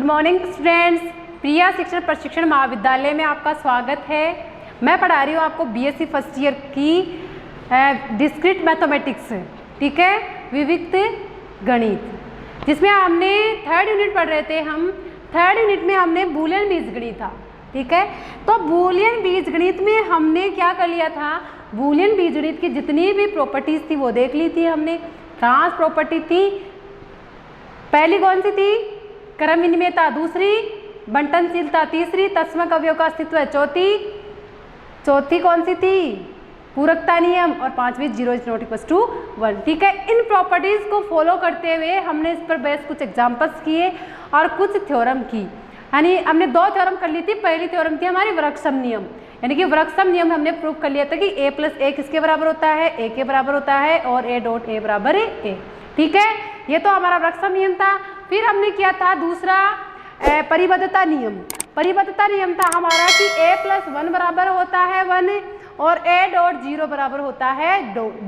Morning students, प्रिया शिक्षण प्रशिक्षण महाविद्यालय में आपका स्वागत है। मैं पढ़ा रही हूँ आपको बीएससी फर्स्ट ईयर की डिस्क्रीट मैथमेटिक्स, ठीक है, विविक्त गणित, जिसमें हमने थर्ड यूनिट पढ़ रहे थे। हम थर्ड यूनिट में हमने बूलियन बीजगणित था, ठीक है। तो बूलियन बीजगणित में हमने क्या कर लिया था, बूलियन बीजगणित की जितनी भी प्रॉपर्टीज थी वो देख ली थी हमने। ट्रांस प्रॉपर्टी थी, पहली कौन सी थी, क्रम विनिमयता, दूसरी बंटनशीलता, तीसरी तत्समक अवयव का अस्तित्व है, चौथी कौन सी थी, पूरकता नियम, और पांचवी 0 इज नॉट इक्वल टू 1, ठीक है। इन प्रॉपर्टीज को फॉलो करते हुए हमने इस पर बेस कुछ एग्जांपल्स किए और कुछ थ्योरम की, यानी हमने 2 थ्योरम कर ली थी। पहली थ्योरम थी हमारी वृक्षसम नियम, यानी कि वृक्षसम नियम हमने प्रूव कर लिया था कि a + a किसके बराबर होता है, a के बराबर होता है, और a डॉट a बराबर a, ठीक है। ये तो हमारा वृक्षसम नियम था। फिर हमने किया था दूसरा परिबद्धता नियम। परिबद्धता नियम था हमारा कि a + 1 बराबर होता है 1 और a डॉट 0 बराबर होता है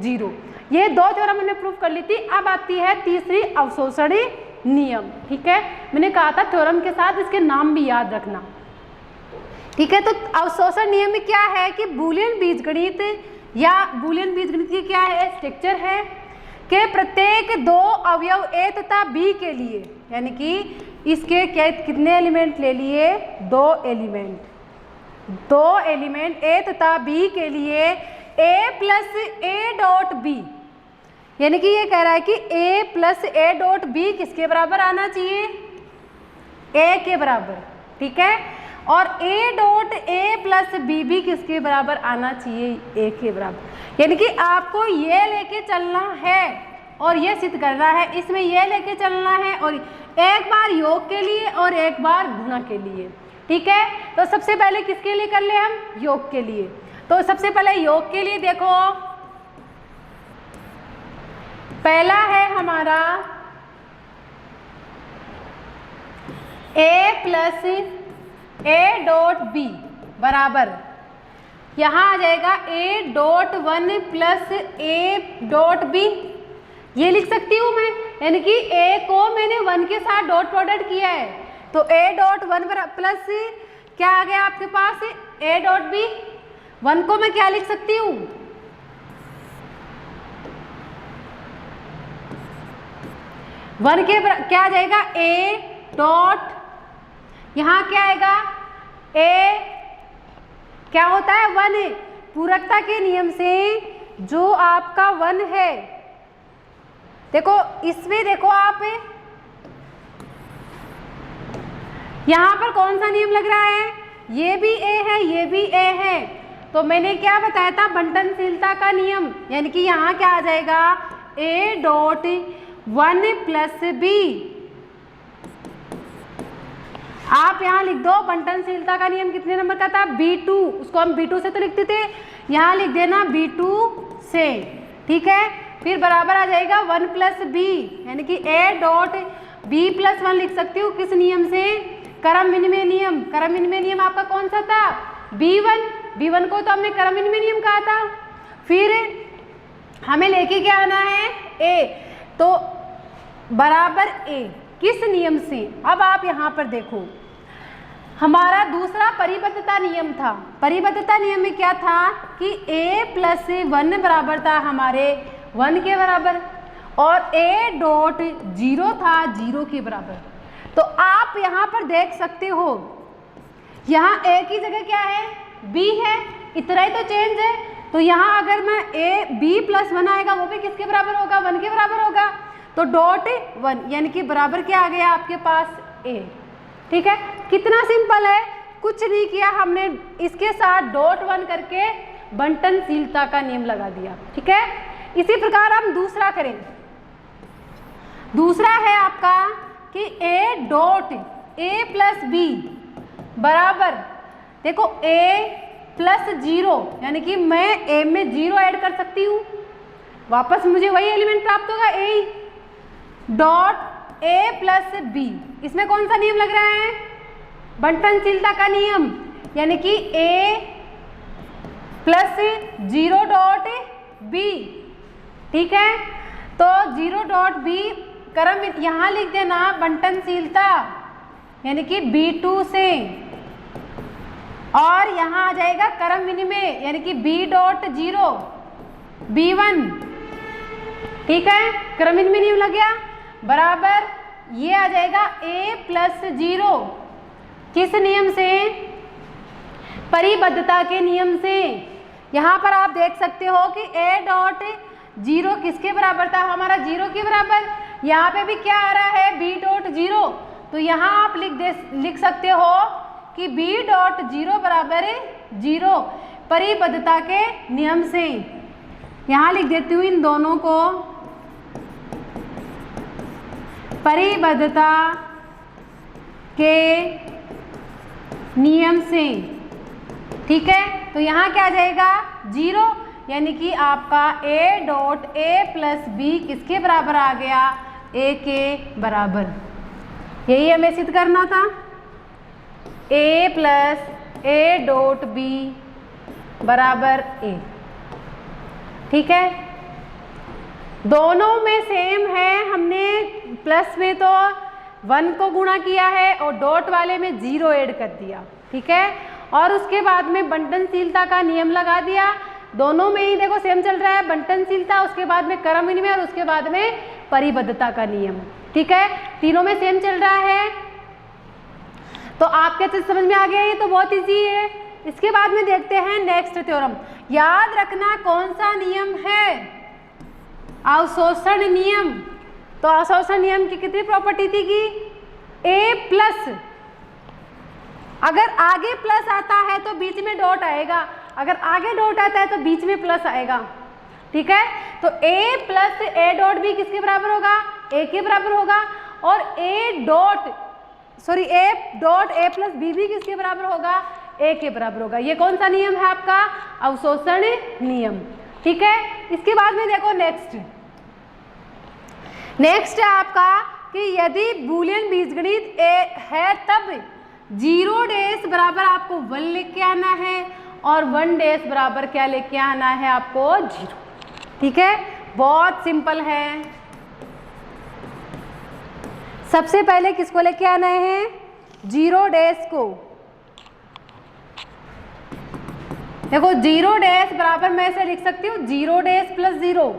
0। ये 2 थ्योरम हमने प्रूव कर ली थी। अब आती है तीसरी अवशोषण नियम, ठीक है। मैंने कहा था थ्योरम के साथ इसके नाम भी याद रखना, ठीक है। तो अवशोषण नियम में क्या है कि बूलियन बीजगणित या बूलियन बीजगणित की क्या है, स्ट्रक्चर है कि प्रत्येक 2 अवयव a तथा b के लिए, यानी कि इसके क्या कितने एलिमेंट ले लिए, 2 एलिमेंट a तथा b के लिए a + a डॉट b, यानी कि ये कह रहा है कि a + a डॉट b किसके बराबर आना चाहिए, a के बराबर, ठीक है। और a डॉट a + b भी किसके बराबर आना चाहिए, a के बराबर। यानी कि आपको ये लेके चलना है और ये सिद्ध करना है, इसमें ये लेके चलना है, और एक बार योग के लिए और एक बार गुणा के लिए, ठीक है। तो सबसे पहले किसके लिए कर ले हम, योग के लिए। तो सबसे पहले योग के लिए देखो, पहला है हमारा a + a डॉट b बराबर, यहाँ आ जाएगा a dot 1 + a dot b, ये लिख सकती हूँ मैं, यानी कि a को मैंने 1 के साथ डॉट प्रोडक्ट किया है, तो a डॉट 1 प्लस क्या आ गया आपके पास, a डॉट b। 1 को मैं क्या लिख सकती हूँ, वन के क्या आ जाएगा, a डॉट, यहाँ क्या आएगा, a क्या होता है 1, पूरकता के नियम से जो आपका 1 है, देखो इसमें देखो आप यहाँ पर कौन सा नियम लग रहा है, ये भी a है, ये भी a है। तो मैंने क्या बताया था, बंटनशीलता का नियम, यानी कि यहाँ क्या आ जाएगा, a डॉट 1 + b। आप यहाँ लिख दो बंटनशीलता का नियम कितने नंबर का था, B2, उसको हम B2 से तो लिखते थे, यहाँ लिख देना B2 से, ठीक है। फिर बराबर आ जाएगा 1 + b, यानी कि a डॉट b + 1 लिख सकती हूँ किस नियम से, क्रम विनिमय नियम। क्रम विनिमय नियम आपका कौन सा था, B1 को तो हमने क्रम विनिमय नियम कहा था। फिर हमें लेके क्या आना है, a, तो बराबर a किस नियम से। अब आप यहाँ पर देखो, हमारा दूसरा परिबद्धता नियम था। परिबद्धता नियम में क्या था कि a + 1 बराबर था हमारे 1 के बराबर, और a डॉट 0 था 0 के बराबर। तो आप यहाँ पर देख सकते हो, यहाँ a की जगह क्या है, b है, इतना ही तो चेंज है। तो यहाँ अगर मैं b + 1 आएगा, वो भी किसके बराबर होगा, 1 के बराबर होगा। तो डॉट 1, यानी कि बराबर क्या आ गया आपके पास, a, ठीक है। कितना सिंपल है, कुछ नहीं किया हमने, इसके साथ डॉट 1 करके बंटनशीलता का नियम लगा दिया, ठीक है। इसी प्रकार हम दूसरा करें। दूसरा है आपका कि a डॉट a + b बराबर, देखो a + 0, यानी कि मैं a में 0 ऐड कर सकती हूँ, वापस मुझे वही एलिमेंट प्राप्त होगा, a डॉट a + b। इसमें कौन सा नियम लग रहा है, बंटनशीलता का नियम, यानी कि a + 0 डॉट b, ठीक है। तो 0 डॉट b क्रम यहाँ लिख देना बंटनशीलता, यानी कि B2 से, और यहाँ आ जाएगा क्रम विनिमय यानी कि B.0 B1, ठीक है, क्रम विनिमय नियम लग गया, बराबर ये आ जाएगा A+0, किस नियम से, परिबद्धता के नियम से। यहाँ पर आप देख सकते हो कि A.0 किसके बराबर था, हमारा 0 के बराबर। यहाँ पे भी क्या आ रहा है, B.0, तो यहाँ आप लिख सकते हो कि B.0 बराबर 0 परिबद्धता के नियम से। यहाँ लिख देती हूँ इन दोनों को, परिबद्धता के नियम से, ठीक है। तो यहाँ क्या आ जाएगा 0, यानी कि आपका A.A+B किसके बराबर आ गया, A के बराबर। यही हमें सिद्ध करना था, A+A.B बराबर A, ठीक है। दोनों में सेम है, हमने प्लस में तो 1 को गुणा किया है और डॉट वाले में 0 ऐड कर दिया, ठीक है। और उसके बाद में बंटनशीलता का नियम लगा दिया, दोनों में ही देखो सेम चल रहा है, बंटनशीलता, उसके बाद में क्रम विनिमय और उसके बाद में परिबद्धता का नियम, ठीक है, तीनों में सेम चल रहा है। तो आपके अच्छे समझ में आ गया, ये तो बहुत इजी है। इसके बाद में देखते हैं नेक्स्ट थ्योरम। याद रखना कौन सा नियम है, अवशोषण नियम। तो अवशोषण नियम की कितनी प्रॉपर्टी थी कि A+, अगर आगे प्लस आता है तो बीच में डॉट आएगा, अगर आगे डॉट आता है तो बीच में प्लस आएगा, ठीक है। तो A+A.B किसके बराबर होगा, A के बराबर होगा, और A.A+B भी किसके बराबर होगा, A के बराबर होगा। ये कौन सा नियम है आपका, अवशोषण नियम, ठीक है। इसके बाद में देखो नेक्स्ट है आपका कि यदि बूलियन बीजगणित है तब 0 बराबर आपको 1 लेके आना है और 1 बराबर क्या लेके आना है आपको 0, ठीक है। बहुत सिंपल है। सबसे पहले किसको लेके आना है, 0 को। देखो 0 बराबर मैं ऐसे लिख सकती हूँ 0 + 0,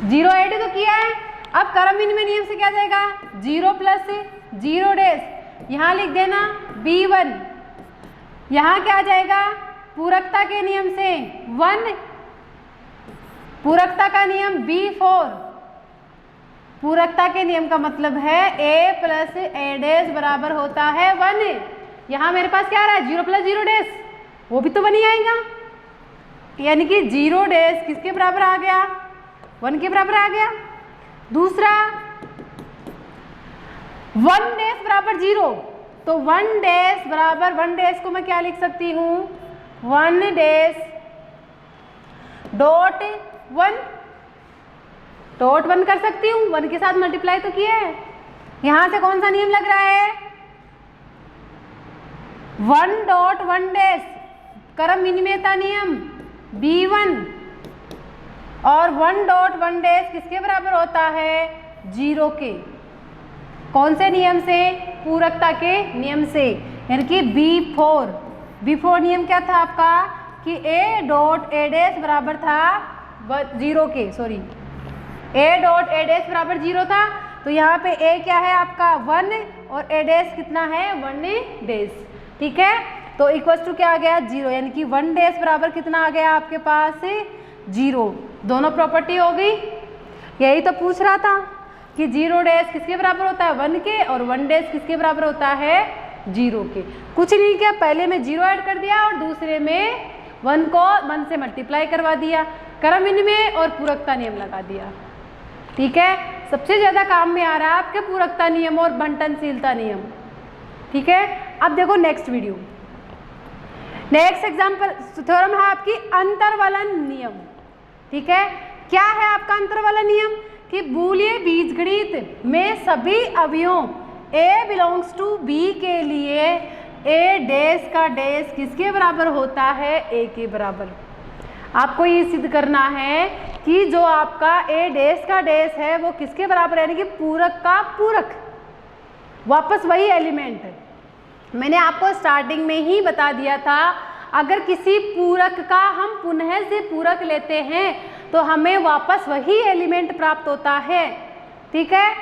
0 ऐड तो किया है, अब क्रम विनिमय नियम से क्या जाएगा 0 + 0, यहाँ लिख देना B1, यहाँ क्या आ जाएगा पूरकता के नियम से 1, पूरकता का नियम B4, पूरकता के नियम का मतलब है A + A बराबर होता है 1। यहाँ मेरे पास क्या आ रहा है 0 + 0, वो भी तो 1 ही आएगा, यानी कि 0 किसके बराबर आ गया, 1 के बराबर आ गया। दूसरा 1 बराबर 0, तो 1 बराबर 1 को मैं क्या लिख सकती हूँ 1 डॉट 1 कर सकती हूँ, 1 के साथ मल्टीप्लाई तो किया है। यहाँ से कौन सा नियम लग रहा है 1.1 क्रम विनिमयता नियम B1, और 1.1 किसके बराबर होता है 0 के, कौन से नियम से, पूरकता के नियम से, यानी कि B4 नियम क्या था आपका कि A.A' बराबर था 0 के, सॉरी A.A' बराबर 0 था, तो यहाँ पे A क्या है आपका 1 और A' कितना है 1, ठीक है। तो इक्वल्स टू क्या आ गया 0, यानी कि 1 बराबर कितना आ गया आपके पास 0, दोनों प्रॉपर्टी हो गई। यही तो पूछ रहा था कि 0 किसके बराबर होता है 1 के, और 1 किसके बराबर होता है 0 के। कुछ नहीं किया, पहले में 0 ऐड कर दिया और दूसरे में 1 को 1 से मल्टीप्लाई करवा दिया, क्रम विनिमय और पूरकता नियम लगा दिया, ठीक है। सबसे ज़्यादा काम में आ रहा है आपके पूरकता नियम और बंटनशीलता नियम, ठीक है। अब देखो next video, next example theorem है आपकी अंतर्वलन नियम, ठीक है। क्या है आपका अंतर्वलन नियम कि बूलियन बीजगणित में सभी अवयवों A बिलोंग्स टू B के लिए A' का डैश किसके बराबर होता है A के बराबर। आपको ये सिद्ध करना है कि जो आपका A' का डैश है वो किसके बराबर है, यानी कि पूरक का पूरक, वापस वही एलिमेंट। मैंने आपको स्टार्टिंग में ही बता दिया था, अगर किसी पूरक का हम पुनः से पूरक लेते हैं तो हमें वापस वही एलिमेंट प्राप्त होता है। ठीक है,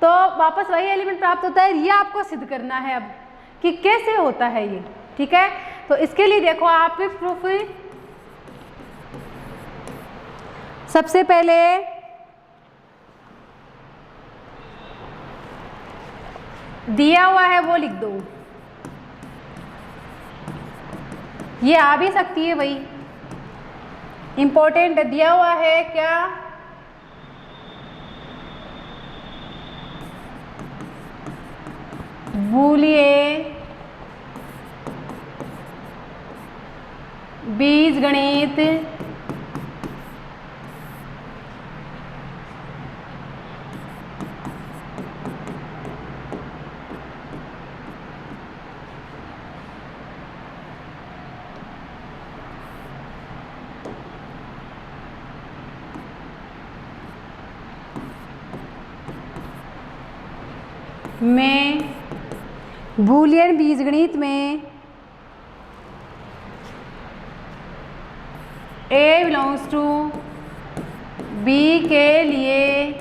तो वापस वही एलिमेंट प्राप्त होता है। ये आपको सिद्ध करना है अब कि कैसे होता है ये। ठीक है, तो इसके लिए देखो आप प्रूफ, सबसे पहले दिया हुआ है वो लिख दो, ये आ भी सकती है वही, इंपॉर्टेंट दिया हुआ है क्या, बूलियन बीजगणित में, बूलियन बीजगणित में A बिलोंग्स टू B के लिए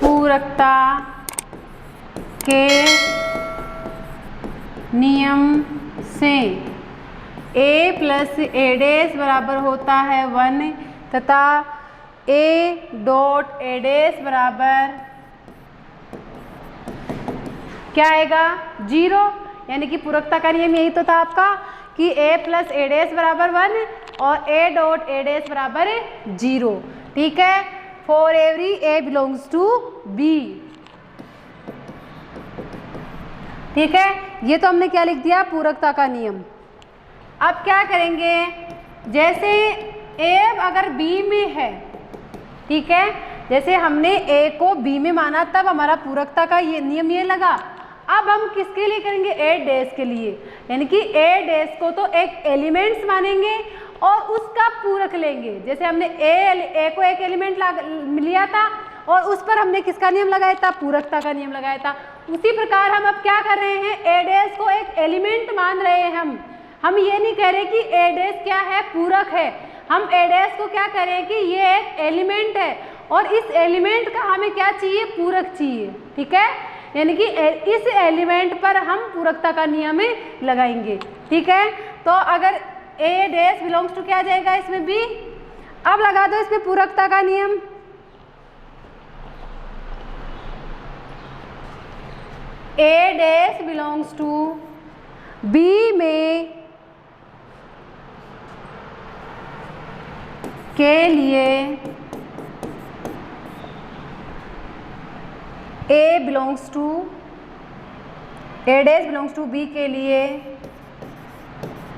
पूरकता के नियम से A प्लस A डैश बराबर होता है 1 तथा A डॉट A डैश बराबर क्या आएगा 0, यानी कि पूरकता का नियम यही तो था आपका कि A प्लस A डैश बराबर 1 और A डॉट A डैश बराबर 0। ठीक है, for every A belongs to B। ठीक है, ये तो हमने क्या लिख दिया, पूरकता का नियम। अब क्या करेंगे, जैसे A अगर B में है, ठीक है, जैसे हमने A को B में माना तब हमारा पूरकता का ये नियम ये लगा। अब हम किसके लिए करेंगे, A डैश के लिए, यानी कि A डैश को तो एक एलिमेंट्स मानेंगे और उसका पूरक लेंगे। जैसे हमने A को एक एलिमेंट लिया था और उस पर हमने किसका नियम लगाया था, पूरकता का नियम लगाया था। उसी प्रकार हम अब क्या कर रहे हैं, A डैश को एक एलिमेंट मान रहे हैं हम ये नहीं कह रहे कि A डैश क्या है, पूरक है। हम A डैश को क्या करें कि ये एक एलिमेंट है और इस एलिमेंट का हमें क्या चाहिए, पूरक चाहिए। ठीक है, यानी कि इस एलिमेंट पर हम पूरकता का नियम लगाएंगे। ठीक है, तो अगर A डैश बिलोंग्स टू क्या आ जाएगा इसमें B, अब लगा दो इसमें पूरकता का नियम। A dash belongs to B में के लिए A belongs to A dash belongs to B के लिए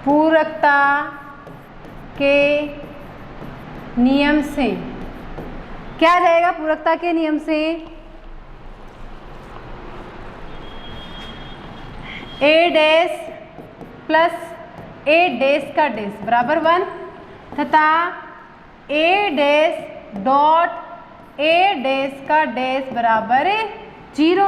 पूरकता के नियम से क्या आ जाएगा, पूरकता के नियम से A dash plus A dash का डैश बराबर 1 तथा A dash dot A dash का डैश बराबर 0।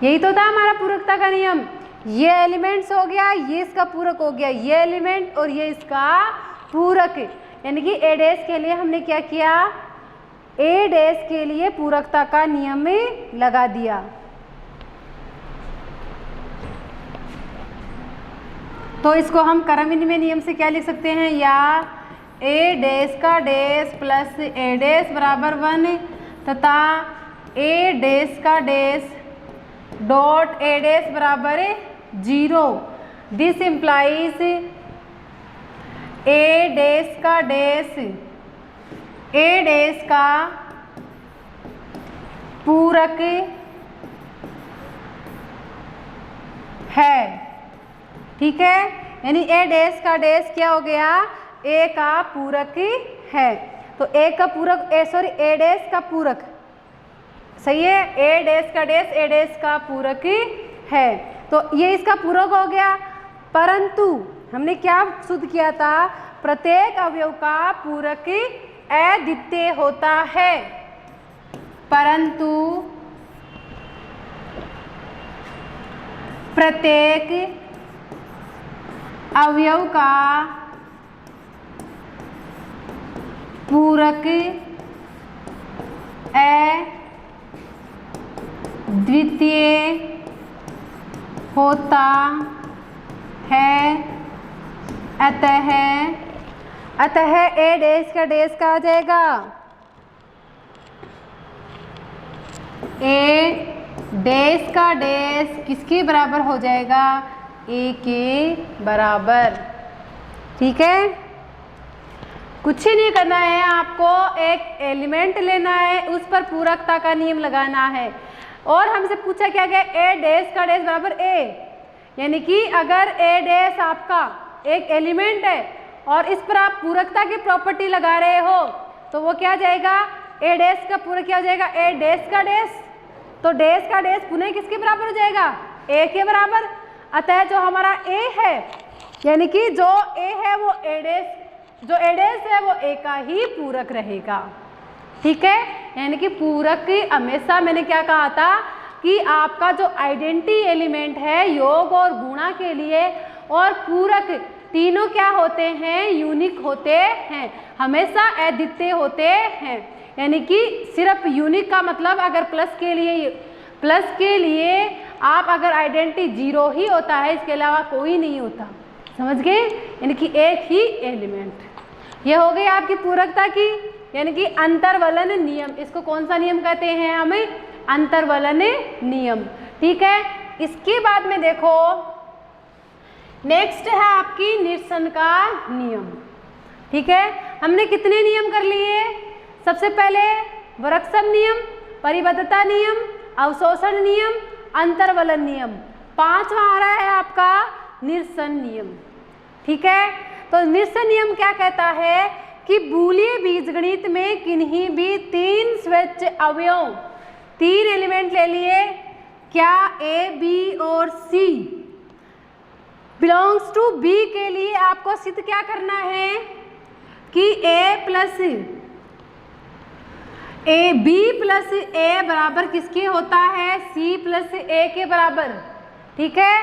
यही तो था हमारा पूरकता का नियम। ये एलिमेंट्स हो गया, ये इसका पूरक हो गया, ये एलिमेंट और ये इसका पूरक, यानी कि A डैश के लिए हमने क्या किया, A डैश के लिए पूरकता का नियम लगा दिया। तो इसको हम क्रम विनिमय नियम से क्या लिख सकते हैं, या A डैश का डैश प्लस A डैश बराबर 1 तथा A डैश का डैश डॉट A डैश बराबर 0। दिस इम्प्लाइज A डैश का डैश A डैश का पूरक है। ठीक है, यानी A डैश का डैश क्या हो गया, A का पूरक है। तो A का पूरक A डैश का पूरक सही है, A डैश का डैश A डैश का पूरक है, तो ये इसका पूरक हो गया। परंतु हमने क्या शुद्ध किया था, प्रत्येक अवयव का पूरक अद्वितीय होता है, परंतु प्रत्येक अवयव का पूरक अद्वितीय होता है। अतः ए डैश का डैश का आ जाएगा, ए डैश का डैश किसके बराबर हो जाएगा, ए के बराबर। ठीक है, कुछ ही नहीं करना है आपको, एक एलिमेंट लेना है, उस पर पूरकता का नियम लगाना है। और हमसे पूछा क्या गया, ए डैश का डैश बराबर ए, यानी कि अगर ए डैश आपका एक एलिमेंट है और इस पर आप पूरकता की प्रॉपर्टी लगा रहे हो तो वो क्या जाएगा, ए डैश का पूरक क्या हो जाएगा, ए डैश का डैश। तो डैश का डैश पुनः किसके बराबर हो जाएगा, ए के बराबर। अतः जो हमारा ए है, यानी कि जो ए है वो ए डैश, जो ए डैश है वो ए का ही पूरक रहेगा। ठीक है, यानी कि पूरक हमेशा, मैंने क्या कहा था कि आपका जो आइडेंटिटी एलिमेंट है योग और गुणा के लिए और पूरक तीनों क्या होते हैं, यूनिक होते हैं, हमेशा अद्वितीय होते हैं। यानी कि सिर्फ यूनिक का मतलब अगर प्लस के लिए आप अगर आइडेंटिटी जीरो ही होता है, इसके अलावा कोई नहीं होता, समझ गए, यानी कि एक ही एलिमेंट। ये हो गई आपकी पूरकता की, यानी कि अंतर्वलन नियम। इसको कौन सा नियम कहते हैं, हमें अंतर्वलन नियम। ठीक है, इसके बाद में देखो नेक्स्ट है आपकी निरसन का नियम। ठीक है, हमने कितने नियम कर लिए, सबसे पहले वृक्षम नियम, परिबद्धता नियम, अवशोषण नियम, अंतर्वलन नियम। पांचवा आ रहा है आपका निरसन नियम। ठीक है, तो निरसन नियम क्या कहता है कि बूलियन बीजगणित में किन्हीं भी तीन स्वच्छ अवयव, तीन एलिमेंट ले लिए, क्या ए बी और सी बिलोंग्स टू बी के लिए आपको सिद्ध क्या करना है कि ए प्लस ए, बी प्लस ए बराबर किसके होता है, सी प्लस ए के बराबर। ठीक है,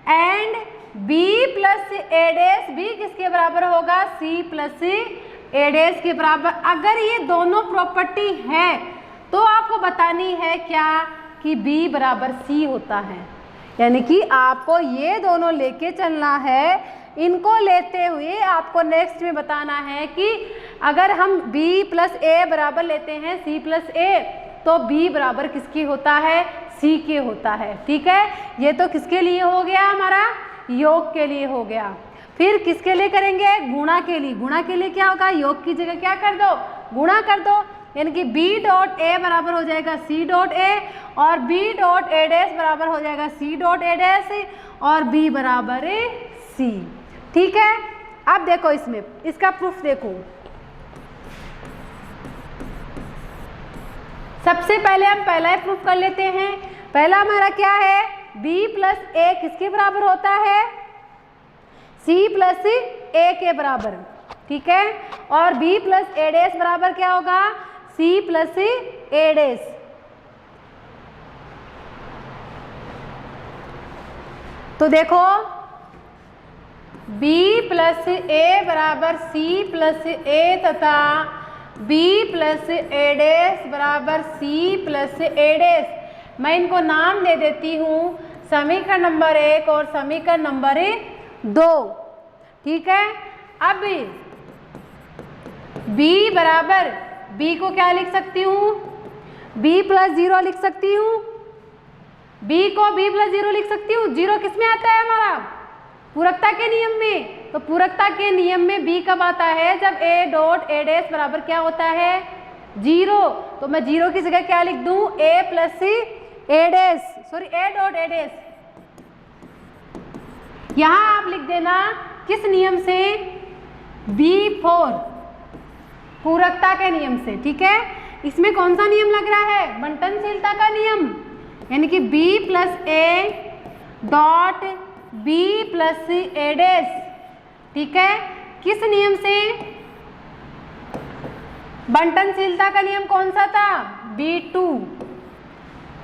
and B plus A dash भी किसके बराबर होगा, सी प्लस ए डैश के बराबर। अगर ये दोनों प्रॉपर्टी है तो आपको बतानी है क्या कि बी बराबर सी होता है, यानी कि आपको ये दोनों लेके चलना है। इनको लेते हुए आपको नेक्स्ट में बताना है कि अगर हम b प्लस ए बराबर लेते हैं c प्लस ए, तो b बराबर किसकी होता है, c के होता है। ठीक है, ये तो किसके लिए हो गया, हमारा योग के लिए हो गया। फिर किसके लिए करेंगे, गुणा के लिए। गुणा के लिए क्या होगा, योग की जगह क्या कर दो, गुणा कर दो, यानी कि b डॉट ए बराबर हो जाएगा c डॉट ए और b डॉट ए डैश बराबर हो जाएगा c डॉट ए डैश और b बराबर c। ठीक है, अब देखो इसमें इसका प्रूफ देखो। सबसे पहले हम पहला ही प्रूफ कर लेते हैं। पहला हमारा क्या है, b प्लस ए किसके बराबर होता है, c प्लस ए के बराबर। ठीक है, और b प्लस ए डैश बराबर क्या होगा, c प्लस ए डैश। तो देखो b प्लस ए बराबर c प्लस ए तथा b प्लस ए डैश बराबर c प्लस ए डैश। मैं इनको नाम दे देती हूँ, समीकरण नंबर 1 और समीकरण नंबर 2। ठीक है, अब b बराबर, b को क्या लिख सकती हूँ, b प्लस 0 लिख सकती हूँ, b को b प्लस 0 लिख सकती हूँ। 0 किस में आता है, हमारा पूरकता के नियम में। तो पूरकता के नियम में b कब आता है, जब a डॉट ए डैश बराबर क्या होता है, 0। तो मैं 0 की जगह क्या लिख दूं, a plus A dash, sorry a dot A dash. यहां आप लिख देना किस नियम से, B4 पूरकता के नियम से। ठीक है, इसमें कौन सा नियम लग रहा है, बंटनशीलता का नियम, यानी कि b plus A dot b plus A dash. ठीक है, किस नियम से, बंटनशीलता का नियम कौन सा था? B2।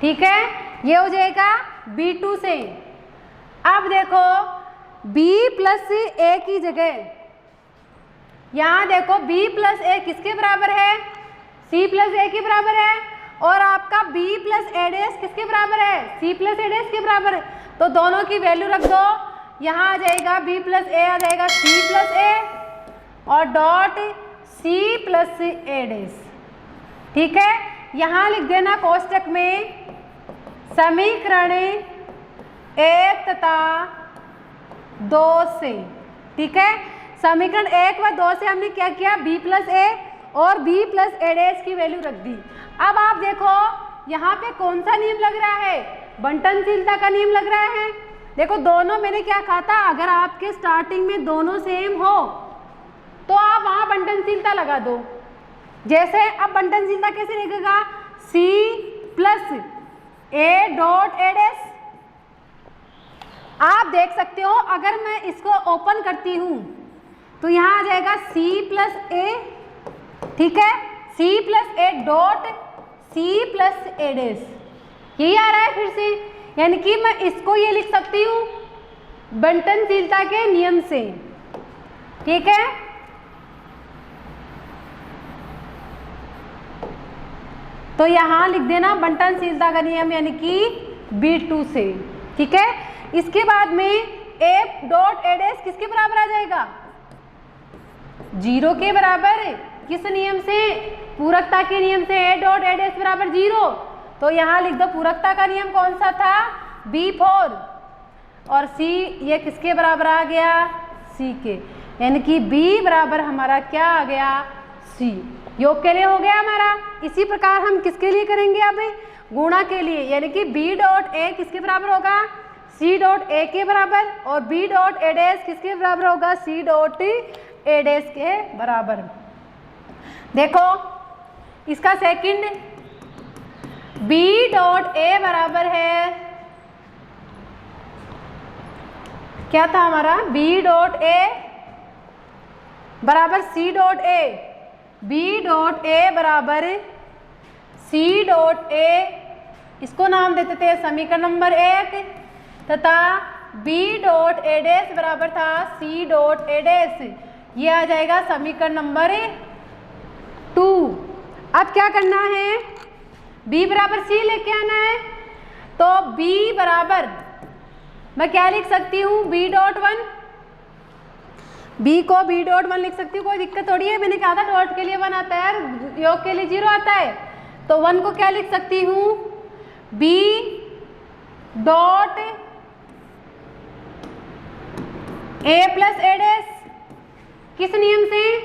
ठीक है, ये हो जाएगा B2 से। अब देखो B प्लस ए की जगह यहाँ देखो B प्लस ए किसके बराबर है? C प्लस ए के बराबर है। और आपका B प्लस ए डैश किसके बराबर है? C प्लस ए डैश के बराबर है। तो दोनों की वैल्यू रख दो, यहाँ आ जाएगा B प्लस ए, आ जाएगा C प्लस ए और dot C plus A dash. ठीक है, यहाँ लिख देना कोष्टक में समीकरण 1 तथा 2 से। ठीक है, समीकरण 1 व 2 से हमने क्या किया? B प्लस ए और B प्लस ए डैश की वैल्यू रख दी। अब आप देखो यहाँ पे कौन सा नियम लग रहा है? बंटनशीलता का नियम लग रहा है। देखो दोनों मैंने क्या कहा था, अगर आपके स्टार्टिंग में दोनों सेम हो तो आप वहाँ बंटनशीलता लगा दो। जैसे अब बंटनशीलता कैसे लिखेगा? C plus A dot A dash. आप देख सकते हो अगर मैं इसको ओपन करती हूँ तो यहाँ आ जाएगा C प्लस ए। ठीक है, C plus A dot C plus A dash, यही आ रहा है फिर से। यानी कि मैं इसको ये लिख सकती हूँ बंटनशीलता के नियम से। ठीक है, तो यहाँ लिख देना बंटनशीलता का नियम यानी कि B2 से। ठीक है, इसके बाद में A डॉट ए डैश किसके बराबर आ जाएगा? 0 के बराबर। किस नियम से? पूरकता के नियम से। A डॉट ए डैश बराबर 0। तो यहाँ लिख दो पूरकता का नियम कौन सा था? B4। और C ये किसके बराबर आ गया? C के। यानी कि B बराबर हमारा क्या आ गया? C। योग के लिए हो गया हमारा। इसी प्रकार हम किसके लिए करेंगे? अब गुणा के लिए, यानी कि B डॉट ए किसके बराबर होगा? C डॉट ए के बराबर। और B डॉट ए डैश किसके बराबर होगा? C डॉट ए डैश के बराबर। देखो इसका सेकंड B डॉट ए बराबर है, क्या था हमारा? B डॉट ए बराबर C dot A. B dot A बराबर C डॉट ए, इसको नाम देते थे समीकरण नंबर 1, तथा B डॉट ए डैश बराबर था C डॉट ए डैश। ये आ जाएगा समीकरण नंबर 2। अब क्या करना है? B बराबर C लेके आना है। तो B बराबर मैं क्या लिख सकती हूँ? B dot 1। B को B डॉट 1 लिख सकती हूँ, कोई दिक्कत थोड़ी है। मैंने कहा था डॉट के लिए 1 आता है, योग के लिए 0 आता है। तो 1 को क्या लिख सकती हूँ? B dot A plus A dash. किस नियम से?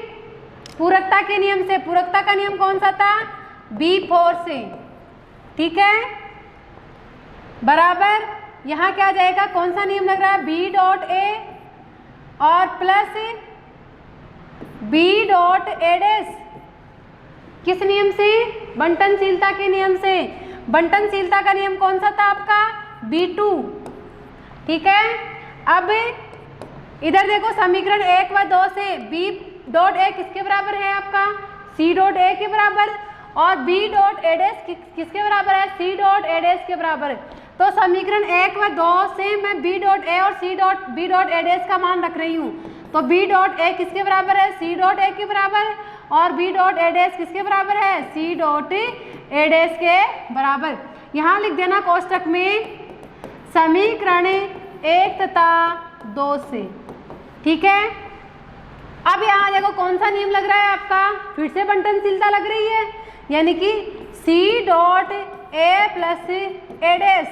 पूरकता के नियम से। पूरकता का नियम कौन सा था? B4 से। ठीक है, बराबर यहाँ क्या आ जाएगा? कौन सा नियम लग रहा है? B डॉट ए और plus B dot A dash. किस नियम से? बंटनशीलता के नियम से। बंटनशीलता का नियम कौन सा था आपका? B2। ठीक है, अब इधर देखो समीकरण 1 व 2 से B डॉट ए किसके बराबर है आपका? C डॉट ए के बराबर। और B डॉट ए डैश किसके बराबर है? C डॉट ए डैश के बराबर। तो समीकरण 1 व 2 से मैं B डॉट ए और B डॉट ए डैश का मान रख रही हूँ। तो B डॉट ए किसके बराबर है? C डॉट ए के बराबर। और B डॉट ए डैश किसके बराबर है? C डॉट ए डैश के बराबर। यहाँ लिख देना कोष्टक में समीकरण 1 तथा 2 से। ठीक है, अब यहाँ देखो कौन सा नियम लग रहा है आपका? फिर से बंटनशीलता लग रही है, यानी कि C dot A plus A dash,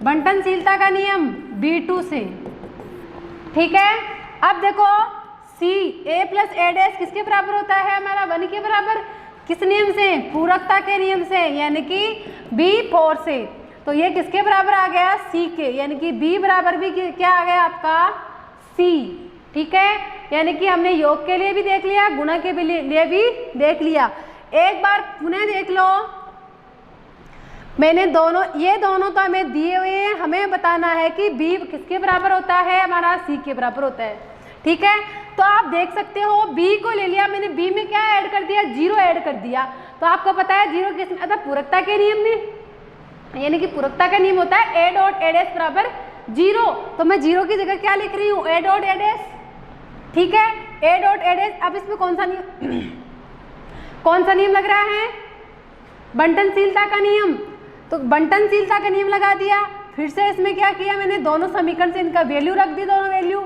बंटनशीलता का नियम B2 से। ठीक है, अब देखो C A plus A dash किसके बराबर होता है? हमारा 1 के बराबर। किस नियम से? पूरकता के नियम से, यानी कि B4 से। तो ये किसके बराबर आ गया? C के, यानी कि B बराबर भी क्या आ गया आपका? C। ठीक है, यानी कि हमने योग के लिए भी देख लिया, गुणा के लिए भी देख लिया। एक बार पुनः देख लो, मैंने ये दोनों तो हमें दिए हुए हैं, हमें बताना है कि B किसके बराबर होता है? हमारा C के बराबर होता है। ठीक है, तो आप देख सकते हो बी को ले लिया मैंने, बी में क्या ऐड कर दिया, 0 ऐड कर दिया। तो आपको पता है 0 किस में, अतः पूरकता के नियम में, यानी कि पूरकता का नियम होता है ए डॉट ए डैश बराबर 0। तो मैं 0 की जगह क्या लिख रही हूँ, ए डॉट ए डैश, ठीक है, ए डॉट ए डैश। अब इसमें कौन सा नियम कौन सा नियम लग रहा है, बंटनशीलता का नियम। तो बंटनशीलता का नियम लगा दिया। फिर से इसमें क्या किया मैंने, दोनों समीकरण से इनका वैल्यू रख दी, दोनों वैल्यू,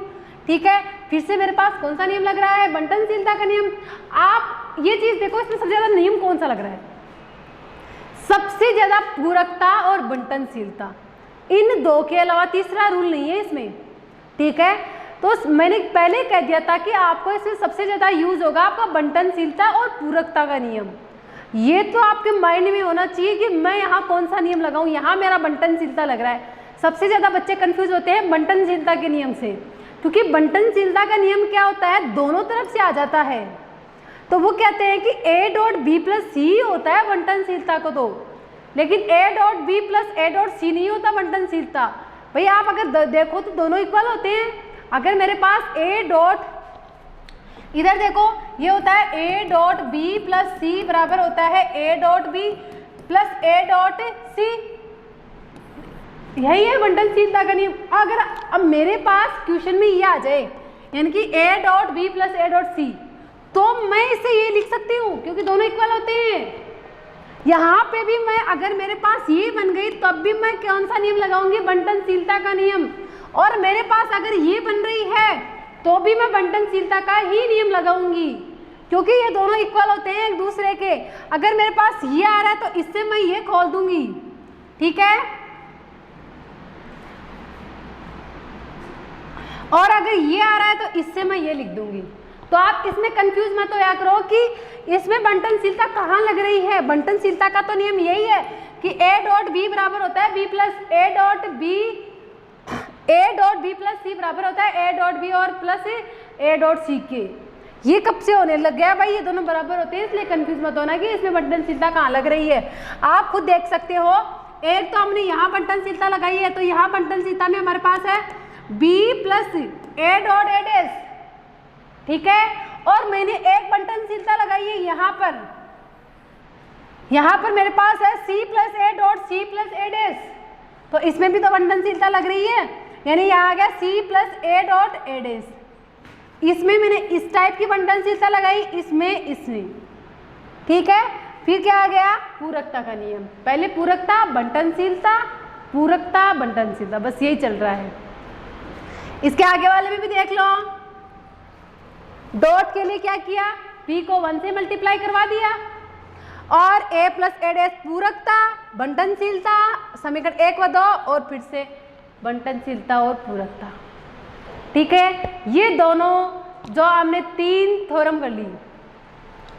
ठीक है। फिर से मेरे पास कौन सा नियम लग रहा है, बंटनशीलता का नियम। आप ये चीज देखो, इसमें सबसे ज्यादा नियम कौन सा लग रहा है, सबसे ज्यादा पूरकता और बंटनशीलता, इन दो के अलावा तीसरा रूल नहीं है इसमें, ठीक है। तो मैंने पहले कह दिया था कि आपको इसमें सबसे ज्यादा यूज होगा आपका बंटनशीलता और पूरकता का नियम। ये तो आपके माइंड में होना चाहिए कि मैं यहाँ कौन सा नियम लगाऊं, यहाँ मेरा बंटनशीलता लग रहा है। सबसे ज्यादा बच्चे कंफ्यूज होते हैं बंटनशीलता के नियम से, क्योंकि बंटनशीलता का नियम क्या होता है, दोनों तरफ से आ जाता है। तो वो कहते हैं कि A dot B plus C होता है बंटनशीलता को, तो लेकिन A dot B plus A dot C नहीं होता बंटनशीलता। भाई आप अगर देखो तो दोनों इक्वल होते हैं। अगर मेरे पास ए डॉट, इधर देखो ये होता है A dot B plus C बराबर होता है A dot B plus A dot C, यही है बंटनशीलता का नियम। अगर अब मेरे पास क्वेश्चन में ये आ जाए, यानी कि A dot B plus A dot C, तो मैं इसे ये लिख सकती हूँ क्योंकि दोनों इक्वल होते हैं। यहाँ पे भी मैं, अगर मेरे पास ये बन गई तब भी मैं कौन सा नियम लगाऊंगी, बंटनशीलता का नियम। और मेरे पास अगर ये बन रही है तो भी मैं बंटनशीलता का ही नियम लगाऊंगी, क्योंकि ये दोनों इक्वल होते हैं एक दूसरे के। अगर मेरे पास ये आ रहा है तो इससे मैं ये खोल दूंगी, ठीक है। और अगर ये आ रहा है तो इससे मैं ये लिख दूंगी। तो आप इसमें कंफ्यूज मत होया करो कि इसमें बंटनशीलता कहाँ लग रही है। बंटनशीलता का तो नियम यही है कि ए डॉट बी बराबर होता है B plus A dot B, A dot B plus C बराबर होता है ए डॉट बी और प्लस ए डॉट सी के। ये कब से होने लग गया भाई, ये दोनों बराबर होते हैं, इसलिए कंफ्यूज मत होना कि इसमें बंटनशीलता कहाँ लग रही है। आप खुद देख सकते हो, एक तो हमने यहाँ बंटनशीलता लगाई है, तो यहाँ बंटनशीलता में हमारे पास है B plus A dot A dash, ठीक है। और मैंने एक बंटनशीलता लगाई है यहाँ पर मेरे पास है C plus A dot C plus A dash, तो इसमें भी तो बंटनशीलता लग रही है, यानी यहाँ आ गया C plus A dot A dash. इसमें मैंने इस टाइप की बंटनशीलता लगाई, इसमें, ठीक है। फिर क्या आ गया, पूरकता का नियम। पहले पूरकता, बंटनशीलता, पूरकता, बंटनशीलता, बस यही चल रहा है। इसके आगे वाले में भी देख लो। डॉट के लिए क्या किया, p को 1 से मल्टीप्लाई करवा दिया, और a प्लस ए डैश पूरकता, बंटनशीलता, समीकरण 1 व 2, और फिर से बंटनशीलता और पूरकता, ठीक है। ये दोनों जो हमने 3 थ्योरम कर ली,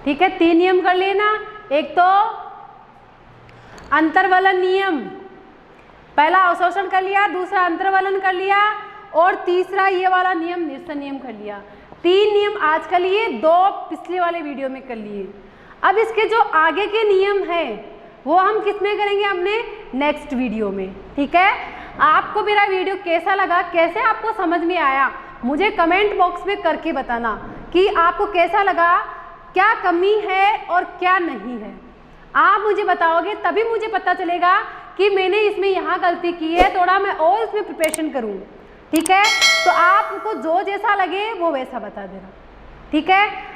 ठीक है, 3 नियम कर लिए ना। एक तो अंतर्वलन नियम, पहला अवशोषण कर लिया, दूसरा अंतर्वलन कर लिया, और तीसरा ये वाला नियम निरसन नियम कर लिया। 3 नियम आज कर लिए, 2 पिछले वाले वीडियो में कर लिए। अब इसके जो आगे के नियम हैं वो हम किस में करेंगे, हमने नेक्स्ट वीडियो में, ठीक है। आपको मेरा वीडियो कैसा लगा, कैसे आपको समझ में आया, मुझे कमेंट बॉक्स में करके बताना कि आपको कैसा लगा, क्या कमी है और क्या नहीं है। आप मुझे बताओगे तभी मुझे पता चलेगा कि मैंने इसमें यहाँ गलती की है, थोड़ा मैं और इसमें प्रिपरेशन करूँ, ठीक है। तो आपको जो जैसा लगे वो वैसा बता देना, ठीक है।